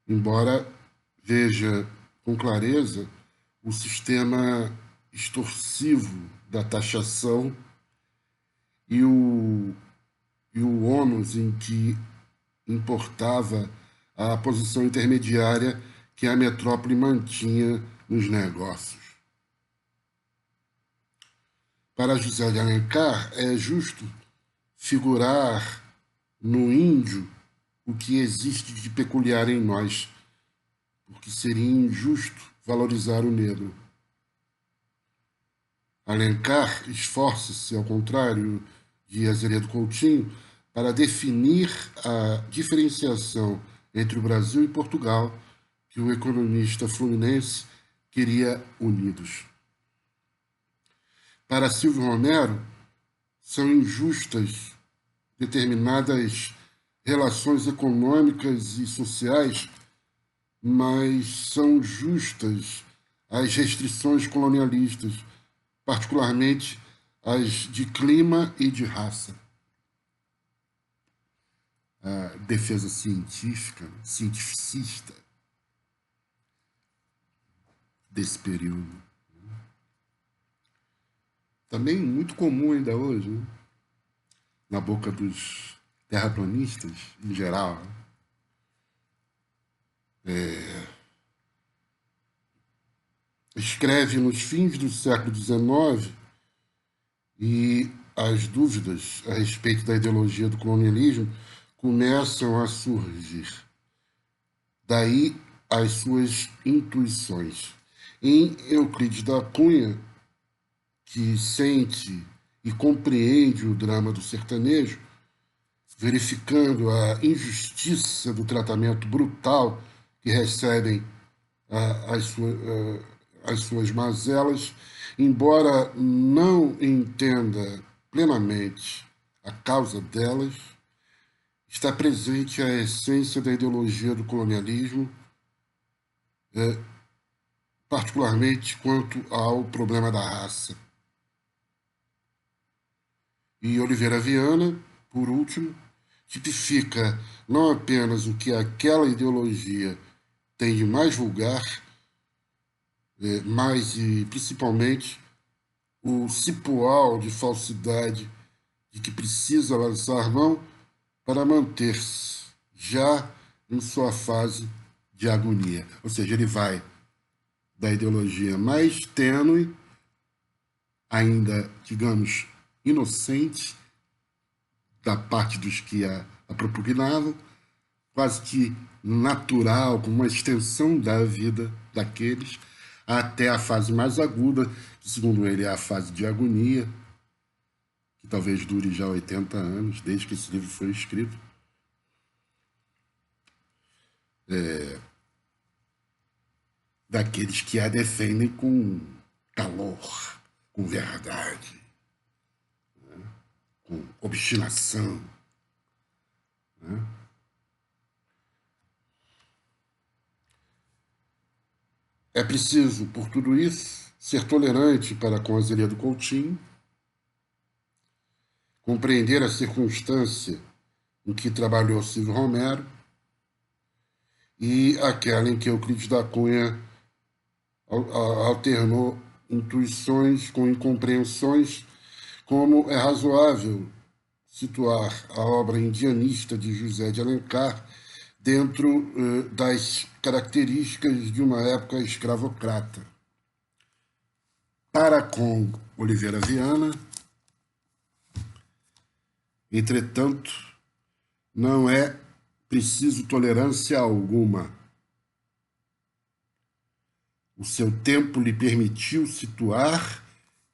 embora veja com clareza o sistema extorsivo da taxação e o ônus em que importava a posição intermediária que a metrópole mantinha nos negócios. Para José de Alencar, é justo figurar no índio o que existe de peculiar em nós, porque seria injusto valorizar o negro. Alencar esforça-se, ao contrário de Azeredo Coutinho, para definir a diferenciação entre o Brasil e Portugal, que o economista fluminense queria unidos. Para Silvio Romero, são injustas determinadas relações econômicas e sociais, mas são justas as restrições colonialistas, particularmente as de clima e de raça. A defesa científica, cientificista desse período. Também muito comum ainda hoje, né? Na boca dos terraplanistas, em geral. Escreve nos fins do século XIX e as dúvidas a respeito da ideologia do colonialismo começam a surgir. Daí as suas intuições. Em Euclides da Cunha, que sente e compreende o drama do sertanejo, verificando a injustiça do tratamento brutal que recebem as suas mazelas, embora não entenda plenamente a causa delas, está presente a essência da ideologia do colonialismo, particularmente quanto ao problema da raça. E Oliveira Viana, por último, tipifica não apenas o que aquela ideologia tem de mais vulgar, mas e principalmente o cipoal de falsidade de que precisa lançar mão para manter-se já em sua fase de agonia. Ou seja, ele vai da ideologia mais tênue, ainda, digamos, inocente, da parte dos que a propugnavam, quase que natural, como uma extensão da vida daqueles, até a fase mais aguda, que segundo ele é a fase de agonia, que talvez dure já 80 anos, desde que esse livro foi escrito. Daqueles que a defendem com calor, com verdade. com obstinação, né? É preciso, por tudo isso, ser tolerante para com a Zélia do Coutinho, compreender a circunstância em que trabalhou Silvio Romero e aquela em que Euclides da Cunha alternou intuições com incompreensões, como é razoável situar a obra indianista de José de Alencar dentro das características de uma época escravocrata. Para com Oliveira Viana, entretanto, não é preciso tolerância alguma. O seu tempo lhe permitiu situar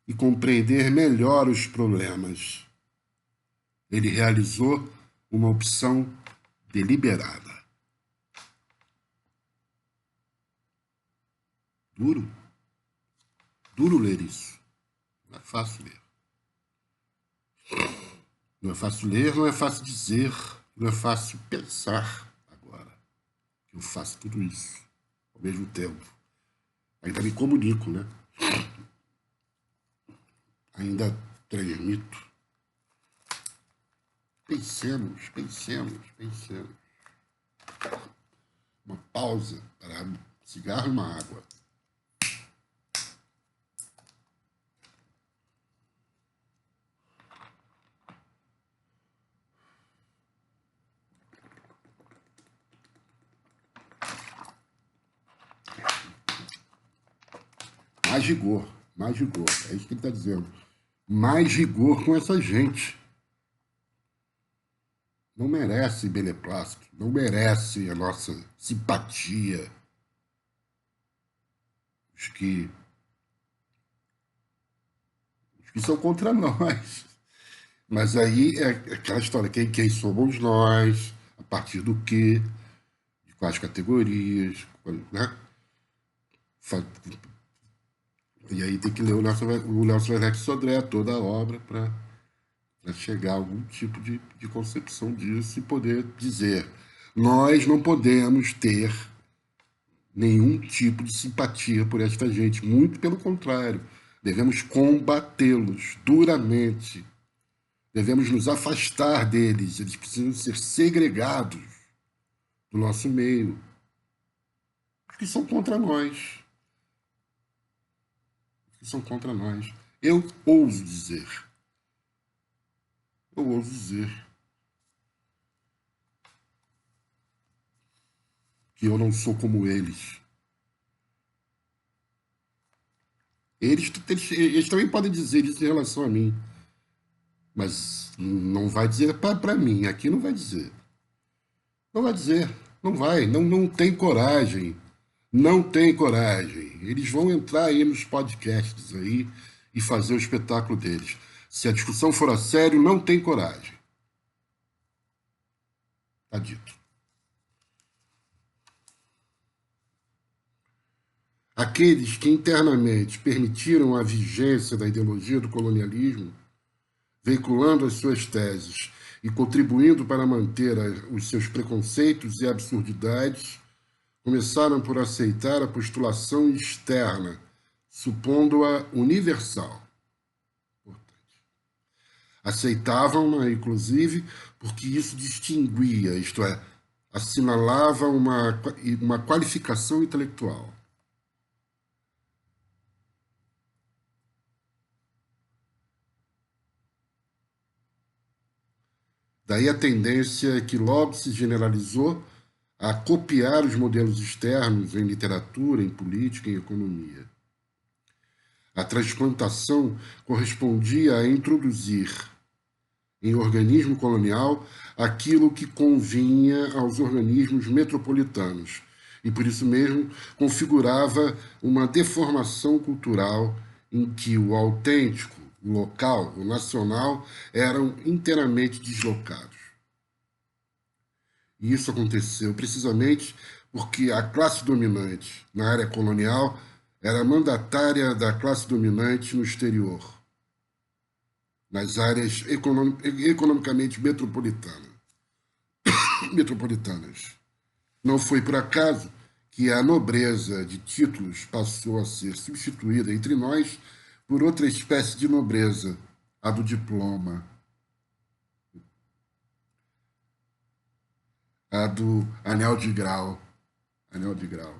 e compreender melhor os problemas. Ele realizou uma opção deliberada. Duro. Duro ler isso. Não é fácil ler. Não é fácil ler, não é fácil dizer, não é fácil pensar agora que eu faço tudo isso ao mesmo tempo. Ainda me comunico, né? Ainda transmito. Pensemos. Uma pausa para um cigarro e uma água. Mais rigor. É isso que ele está dizendo. Mais rigor com essa gente. Não merece beneplácito, não merece a nossa simpatia. Os que são contra nós. Mas aí é aquela história, quem somos nós, a partir do quê, de quais categorias, né? E aí tem que ler o Nelson Rex Sodré, toda a obra, para chegar a algum tipo de concepção disso e poder dizer: nós não podemos ter nenhum tipo de simpatia por esta gente, muito pelo contrário, devemos combatê-los duramente, devemos nos afastar deles, eles precisam ser segregados do nosso meio, porque são contra nós. São contra nós. Eu ouso dizer que eu não sou como eles. Eles também podem dizer isso em relação a mim, mas não vai dizer para mim. Aqui não vai dizer. Não vai dizer. Não vai. Não tem coragem. Não tem coragem. Eles vão entrar aí nos podcasts aí e fazer o espetáculo deles. Se a discussão for a sério, não tem coragem. Está dito. Aqueles que internamente permitiram a vigência da ideologia do colonialismo, veiculando as suas teses e contribuindo para manter os seus preconceitos e absurdidades, começaram por aceitar a postulação externa, supondo-a universal. Aceitavam-na, inclusive, porque isso distinguia, isto é, assinalava uma qualificação intelectual. Daí a tendência que logo se generalizou a copiar os modelos externos em literatura, em política, em economia. A transplantação correspondia a introduzir em organismo colonial aquilo que convinha aos organismos metropolitanos, e por isso mesmo configurava uma deformação cultural em que o autêntico, o local, o nacional eram inteiramente deslocados. E isso aconteceu precisamente porque a classe dominante na área colonial era mandatária da classe dominante no exterior. nas áreas economicamente metropolitanas. Não foi por acaso que a nobreza de títulos passou a ser substituída entre nós por outra espécie de nobreza, a do diploma, a do anel de grau. Anel de grau.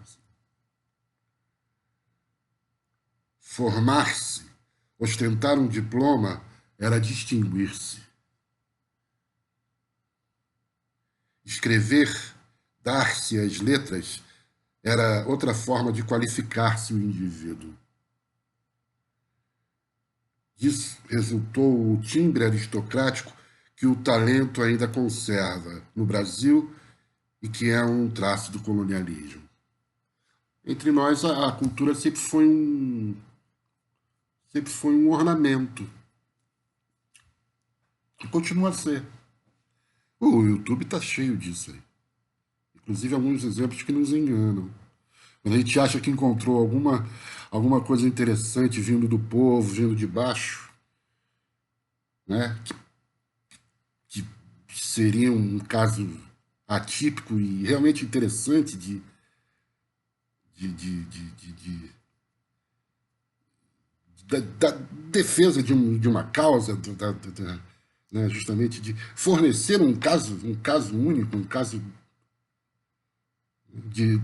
Formar-se, ostentar um diploma, era distinguir-se. Escrever, dar-se as letras, era outra forma de qualificar-se o indivíduo. Disso resultou o timbre aristocrático que o talento ainda conserva no Brasil e que é um traço do colonialismo. Entre nós, a cultura sempre foi um ornamento. E continua a ser. O YouTube está cheio disso aí. Inclusive alguns exemplos que nos enganam. Quando a gente acha que encontrou alguma coisa interessante vindo do povo, vindo de baixo, né? Que seria um caso atípico e realmente interessante da defesa de uma causa, né, justamente de fornecer um caso único, um caso de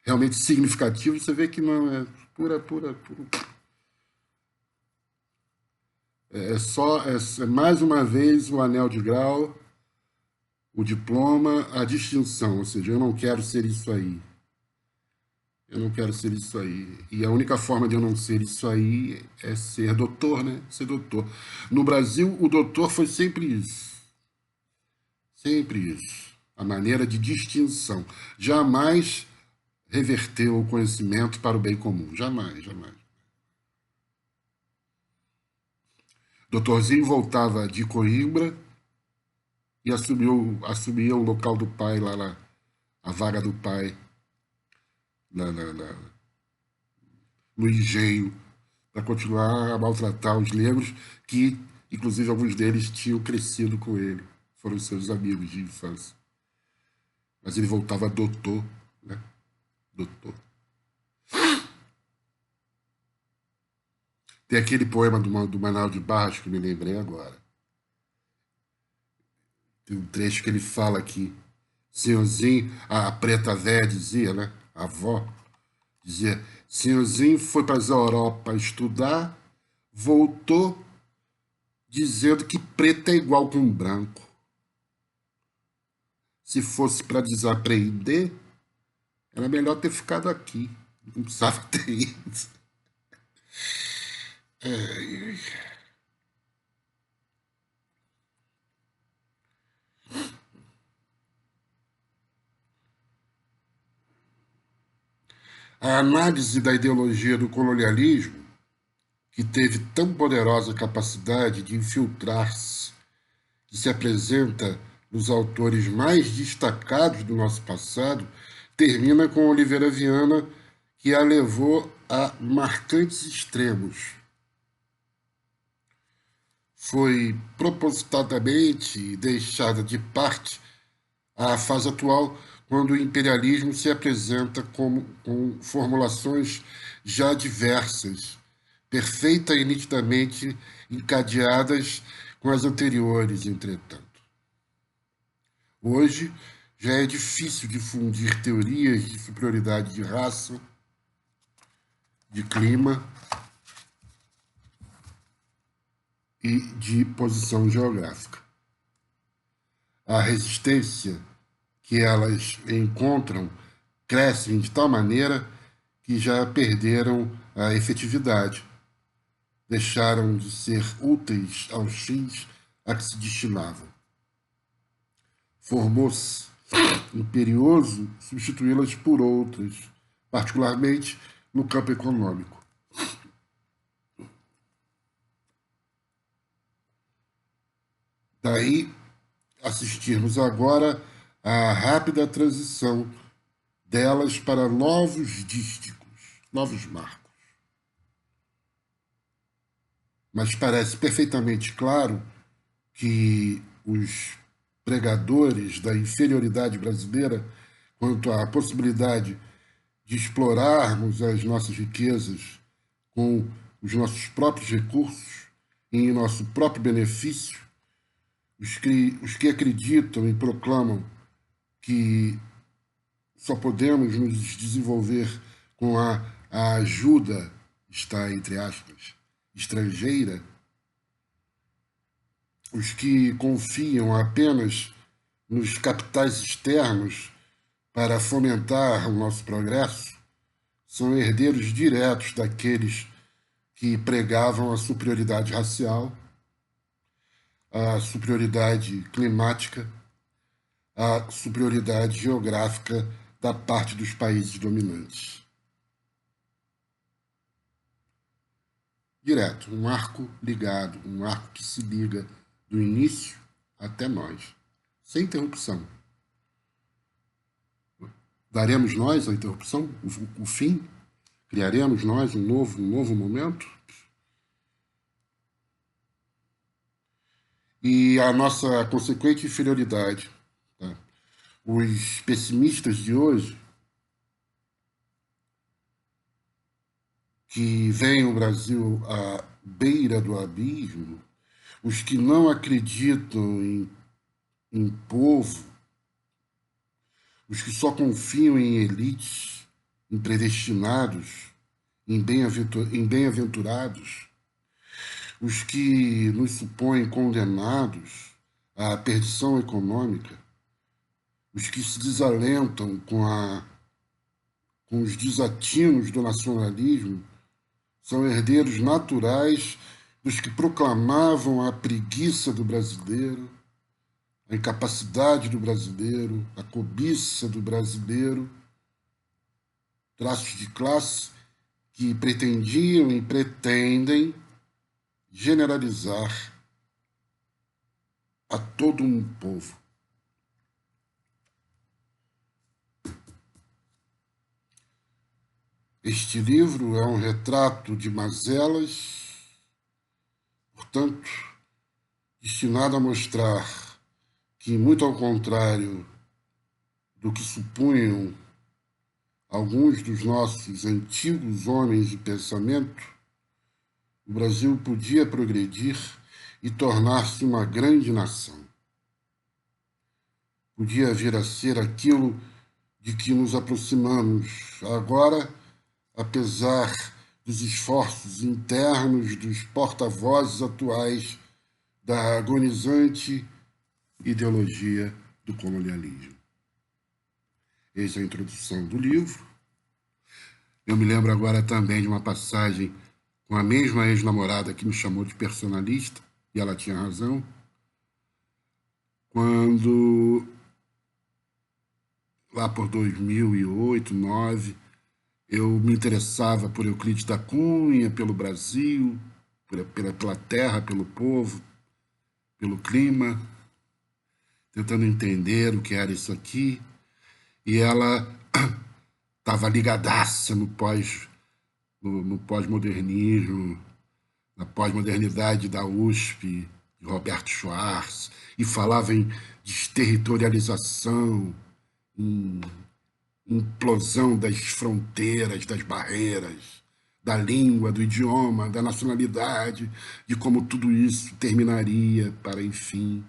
realmente significativo, você vê que não é pura. É mais uma vez o anel de grau, o diploma, a distinção, ou seja, eu não quero ser isso aí. Eu não quero ser isso aí. E a única forma de eu não ser isso aí é ser doutor, né? Ser doutor. No Brasil, o doutor foi sempre isso. Sempre isso. A maneira de distinção. Jamais reverteu o conhecimento para o bem comum. Jamais, jamais. Doutorzinho voltava de Coimbra e assumia o local do pai lá, a vaga do pai no engenho, para continuar a maltratar os negros, que, inclusive, alguns deles tinham crescido com ele, foram seus amigos de infância. Mas ele voltava doutor, né? Doutor. Tem aquele poema do Manuel de Barros, que me lembrei agora. Tem um trecho que ele fala que senhorzinho, a preta véia dizia, né? A avó dizia, senhorzinho foi para a Europa estudar, voltou dizendo que preto é igual com branco. Se fosse para desaprender, era melhor ter ficado aqui. Não precisava ter ido. A análise da ideologia do colonialismo, que teve tão poderosa capacidade de infiltrar-se, que se apresenta nos autores mais destacados do nosso passado, termina com Oliveira Viana, que a levou a marcantes extremos. Foi propositadamente deixada de parte a fase atual, quando o imperialismo se apresenta com formulações já diversas, perfeita e nitidamente encadeadas com as anteriores, entretanto. Hoje, já é difícil difundir teorias de superioridade de raça, de clima e de posição geográfica. A resistência que elas encontram crescem de tal maneira que já perderam a efetividade, deixaram de ser úteis aos fins a que se destinavam. Formou-se imperioso substituí-las por outras, particularmente no campo econômico. Daí assistirmos agora à rápida transição delas para novos dísticos, novos marcos. mas parece perfeitamente claro que os pregadores da inferioridade brasileira quanto à possibilidade de explorarmos as nossas riquezas com os nossos próprios recursos e em nosso próprio benefício, os que acreditam e proclamam que só podemos nos desenvolver com a ajuda, está entre aspas, estrangeira, os que confiam apenas nos capitais externos para fomentar o nosso progresso, são herdeiros diretos daqueles que pregavam a superioridade racial, a superioridade climática, a superioridade geográfica da parte dos países dominantes. Direto, um arco ligado, um arco que se liga do início até nós, sem interrupção. Daremos nós a interrupção, o fim? Criaremos nós um novo momento? E a nossa consequente inferioridade. Tá? Os pessimistas de hoje, que veem o Brasil à beira do abismo, os que não acreditam em povo, os que só confiam em elites, em predestinados, em bem-aventurados, os que nos supõem condenados à perdição econômica, os que se desalentam com os desatinos do nacionalismo, são herdeiros naturais dos que proclamavam a preguiça do brasileiro, a incapacidade do brasileiro, a cobiça do brasileiro, traços de classe que pretendiam e pretendem generalizar a todo um povo. Este livro é um retrato de mazelas, portanto, destinado a mostrar que, muito ao contrário do que supunham alguns dos nossos antigos homens de pensamento, o Brasil podia progredir e tornar-se uma grande nação. Podia vir a ser aquilo de que nos aproximamos agora, apesar dos esforços internos dos porta-vozes atuais da agonizante ideologia do colonialismo. Essa é a introdução do livro. Eu me lembro agora também de uma passagem com a mesma ex-namorada que me chamou de personalista, e ela tinha razão, quando, lá por 2008, 2009, eu me interessava por Euclides da Cunha, pelo Brasil, pela terra, pelo povo, pelo clima, tentando entender o que era isso aqui, e ela estava ligadaça no pós-modernismo, na pós-modernidade da USP, de Roberto Schwarz, e falava em desterritorialização, em implosão das fronteiras, das barreiras, da língua, do idioma, da nacionalidade, de como tudo isso terminaria para, enfim.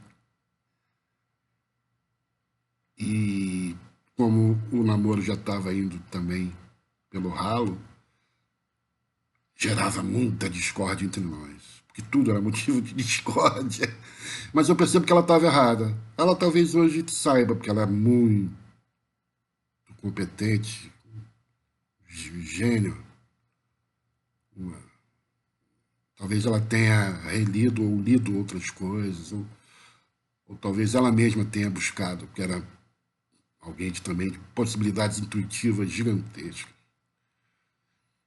E como o namoro já estava indo também pelo ralo, gerava muita discórdia entre nós, porque tudo era motivo de discórdia. Mas eu percebo que ela estava errada. Ela talvez hoje saiba, porque ela é muito competente, gênio. Talvez ela tenha relido ou lido outras coisas, ou talvez ela mesma tenha buscado, porque era alguém também de possibilidades intuitivas gigantescas.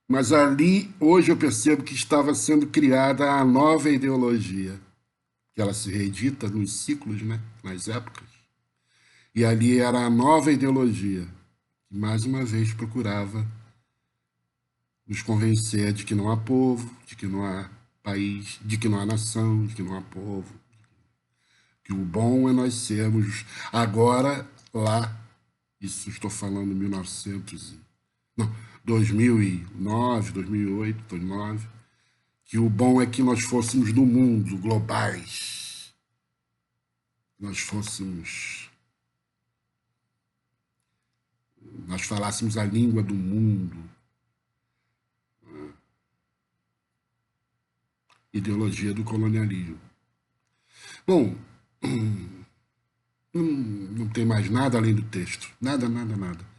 Mas ali, hoje eu percebo que estava sendo criada a nova ideologia, que ela se reedita nos ciclos, né, nas épocas. E ali era a nova ideologia, que mais uma vez procurava nos convencer de que não há povo, de que não há país, de que não há nação, de que não há povo, que o bom é nós sermos agora lá, isso estou falando 1900, não, 2009, 2008, 2009, que o bom é que nós fôssemos do mundo, globais, nós fôssemos, nós falássemos a língua do mundo, ideologia do colonialismo. Bom, não tem mais nada além do texto. Nada, nada, nada.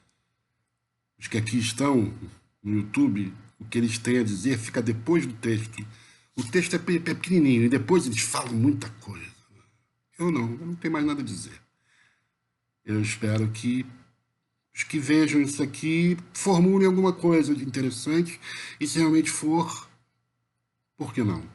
Os que aqui estão no YouTube, o que eles têm a dizer fica depois do texto. O texto é pequenininho e depois eles falam muita coisa. Eu não tenho mais nada a dizer. Eu espero que os que vejam isso aqui formulem alguma coisa de interessante e se realmente for, por que não?